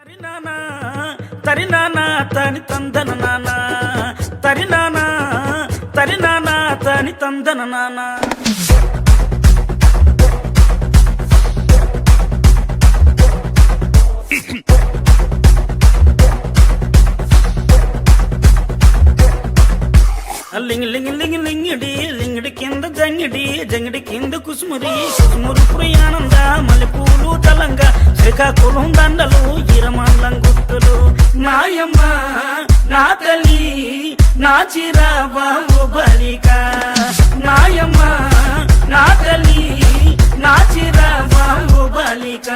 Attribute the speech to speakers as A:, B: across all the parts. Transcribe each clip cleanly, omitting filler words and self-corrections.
A: తరినానా తరినానా తని తందన నానా తరినానా తరినానా తని తందన నానా లింగ్ లింగ్ లింగ్ లింగిడి లింగిడి కింద జంగిడి జంగిడి కింద కుసుమురి కుసుమురు ప్రయానంద మల్లెపూలు తలంగా శ్రీకాకుళం దండలు ఇరమల్లం గుర్తులు నాయమ్మ నా తల్లి నా చిరాబాబు బలిక నాయమ్మ నా తల్లి నా చిరాబాబు బలిక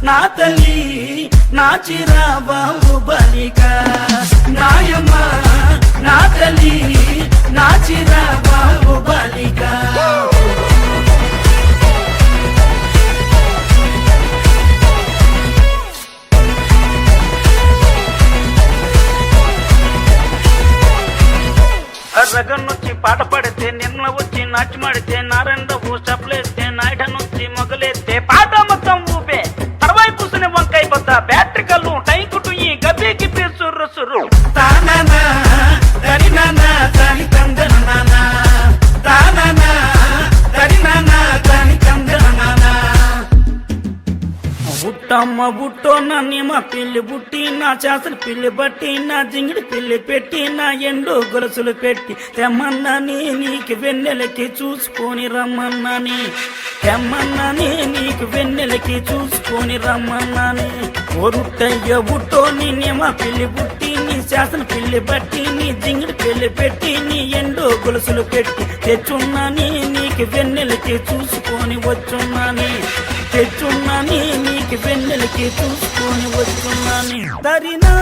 A: నా తల్లి నా చిరాబాబు బలిక నాయమ్మ నా తల్లి నా చిరాబాబు బలిక రగన్నొచ్చి పాట పడితే నిన్న వచ్చి నాట్యమాడితే నారాయణరావు స్టెప్లేస్తే నాయుడనొచ్చి మొగలేస్తే పాట మొత్తం ఊపే తర్వాయి కూసుని వంకాయ బద్ద బ్యాటరీ కల్లు టైకుటు ఈ గబ్బి గిబ్బి సుర్రు సుర్రు తాననా దరినానా దాని కందన నానా తాననా దరినానా దాని కందన నానా బుట్టమ్మ బుట్టో నన్నేమ పిల్లి బుట్టి నా చేసలు పిల్లి బట్టి నా జింగిడి పిల్లి పెట్టి నా ఎండు గొలుసులు పెట్టి తెమ్మన్నాని నీకు వెన్నెలకి చూసుకొని రమ్మన్నాని తెమ్మన్నాని నీకు వెన్నెలకి చూసుకొని రమ్మన్నాని ఒరుట్టయ్య బుట్టో నిన్నేమ పిల్లి బుట్టి నీ చేసలు పిల్లి బట్టి నీ జింగిడి పిల్లి పెట్టి నీ ఎండు గొలుసులు పెట్టి తెచ్చున్నాని నీకు వెన్నెలకి చూసుకొని వచ్చున్నాని తెచ్చున్నాని నీకు వెన్నెలకి చూసుకొని వచ్చున్నాని తరినా